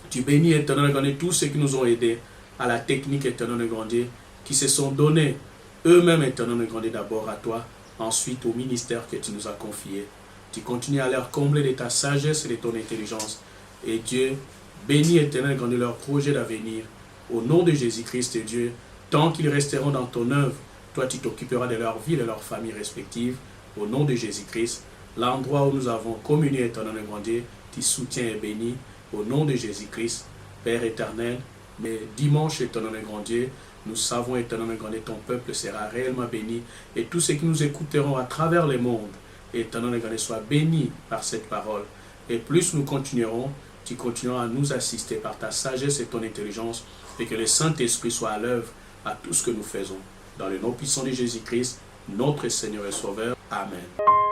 tu bénis éternel tous ceux qui nous ont aidés à la technique éternelle grand Dieu, qui se sont donnés eux-mêmes éternel grand Dieu d'abord à toi, ensuite au ministère que tu nous as confié. Tu continues à leur combler de ta sagesse et de ton intelligence. Et Dieu, bénis éternel grand Dieu leurs projets d'avenir. Au nom de Jésus-Christ, Dieu, tant qu'ils resteront dans ton œuvre, toi tu t'occuperas de leur vie et de leur famille respective. Au nom de Jésus-Christ, l'endroit où nous avons communié éternel grand Dieu, tu soutiens et bénis. Au nom de Jésus-Christ, Père éternel, mais dimanche éternel grand Dieu, nous savons éternel grand Dieu, ton peuple sera réellement béni. Et tous ceux qui nous écouteront à travers le monde, éternel grand Dieu, soient bénis par cette parole. Et plus nous continuerons, tu continueras à nous assister par ta sagesse et ton intelligence, et que le Saint-Esprit soit à l'œuvre à tout ce que nous faisons. Dans le nom puissant de Jésus-Christ, notre Seigneur et Sauveur. Amen.